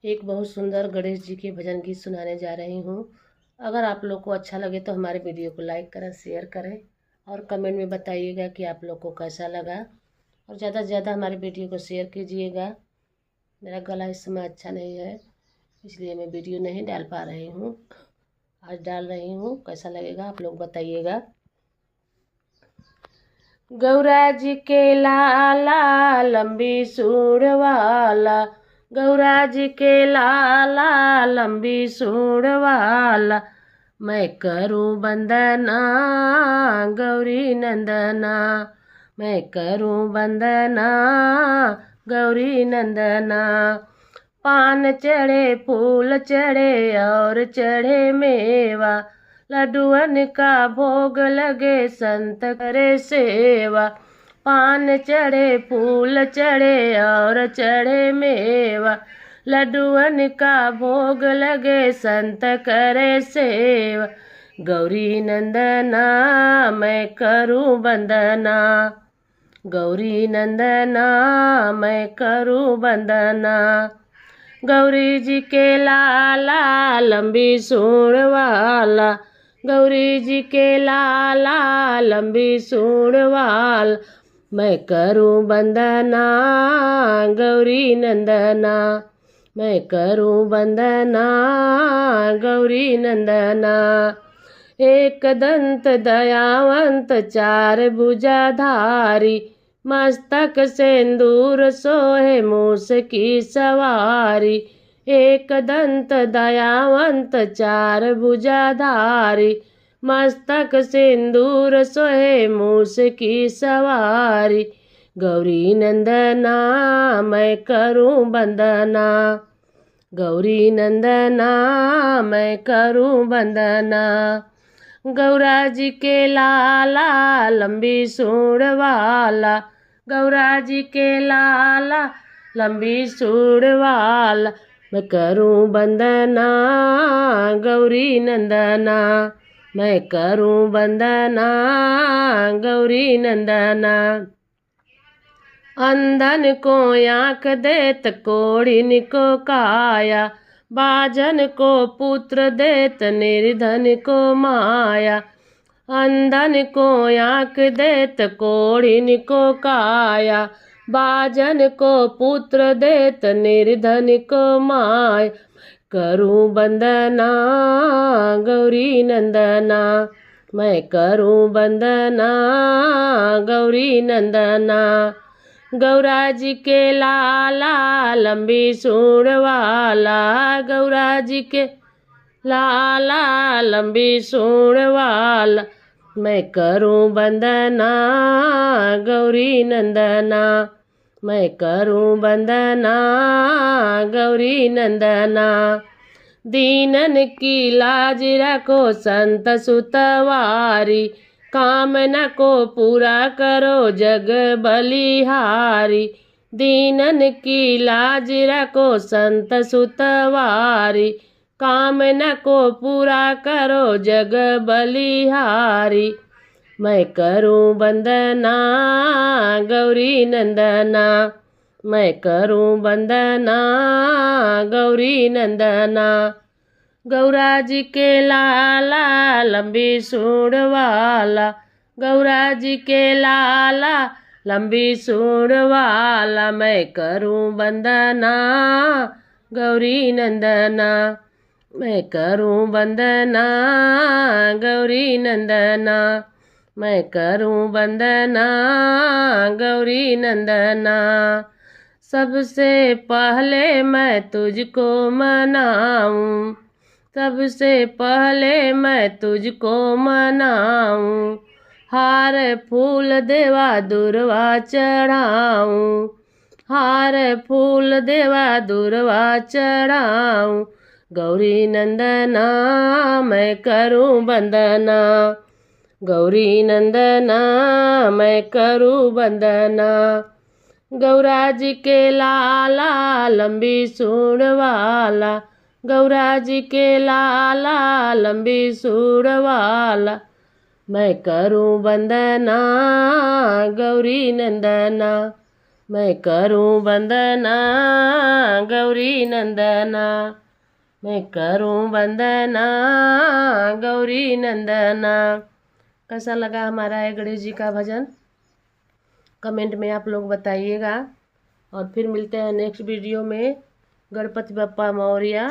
एक बहुत सुंदर गणेश जी के भजन गीत सुनाने जा रही हूँ। अगर आप लोग को अच्छा लगे तो हमारे वीडियो को लाइक करें, शेयर करें और कमेंट में बताइएगा कि आप लोग को कैसा लगा। और ज़्यादा से ज़्यादा हमारे वीडियो को शेयर कीजिएगा। मेरा गला इस समय अच्छा नहीं है, इसलिए मैं वीडियो नहीं डाल पा रही हूँ। आज डाल रही हूँ, कैसा लगेगा आप लोग बताइएगा। गौरा जी के लाला लंबी सूंड वाला, गौरा जी के लाला लंबी सूंड वाला, मैं करूं वंदना गौरी नंदना, मैं करूं वंदना गौरी नंदना। पान चढ़े फूल चढ़े और चढ़े मेवा, लड्डुअन का भोग लगे संत करे सेवा। पान चढ़े फूल चढ़े और चढ़े मेवा, लड्डुअन का भोग लगे संत करे सेवा। गौरी नंदना मैं करूं वंदना, गौरी नंदना मैं करूं वंदना। गौरी जी के लाला लंबी सूंड वाला, गौरी जी के लाला लंबी सूंड वाला, मैं करूं वंदना गौरी नंदना, मैं करूं वंदना गौरी नंदना। एक दंत दयावंत चार भुजाधारी, मस्तक सिंदूर सोहे मूस की सवारी। एक दंत दयावंत चार भुजाधारी, मस्तक सिंदूर सोहे मूस की सवारी। गौरी नंदना मैं करूं वंदना, गौरी नंदना मैं करूं वंदना। गौरा जी के लाला लंबी सूंड वाला, गौरा जी के लाला लंबी सूंड वाला, मैं करूं वंदना गौरी नंदना, मैं करूं वंदना गौरी नंदना। अंधन को आँख देत कोढ़िन को काया, बाजन को पुत्र देत निर्धन को माया। अंधन को आँख देत कोढ़िन को काया, बाजन को पुत्र देत निर्धन को माया। करूं वंदना गौरी नंदना, मैं करूं वंदना गौरी नंदना। गौरा जी के लाला लंबी सूंड वाला, गौरा जी के लाला लंबी सूंड वाला, मैं करूं वंदना गौरी नंदना, मैं करूं वंदना गौरी नंदना। दीनन की लाज रखो संत सुतवारी, कामना को पूरा करो जग बलिहारी। दीनन की लाज रखो संत सुतवारी, कामना को पूरा करो जग बलिहारी। मैं करूं वंदना गौरी नंदना, मैं करूं वंदना गौरी नंदना। गौरा जी के लाला लंबी सूंड वाला, गौरा जी के लाला लंबी सूंड वाला, मैं करूं वंदना गौरी नंदना, मैं करूं वंदना गौरी नंदना, मैं करूं वंदना गौरी नंदना। सबसे पहले मैं तुझको मनाऊं, सबसे पहले मैं तुझको मनाऊं। हार फूल देवा दुर्वा चढ़ाऊं, हार फूल देवा दुर्वा चढ़ाऊं। गौरी नंदना मैं करूं वंदना, गौरी नंदना मैं करूं वंदना। गौरा जी के लाला लंबी सूंड वाला, गौरा जी के लाला लंबी सूंड वाला, मैं करूं वंदना गौरी नंदना, मैं करूं वंदना गौरी। गौरी नंदना, मैं करूं वंदना गौरी नंदना। कैसा लगा हमारा ये गणेश जी का भजन, कमेंट में आप लोग बताइएगा। और फिर मिलते हैं नेक्स्ट वीडियो में। गणपति बप्पा मौर्या।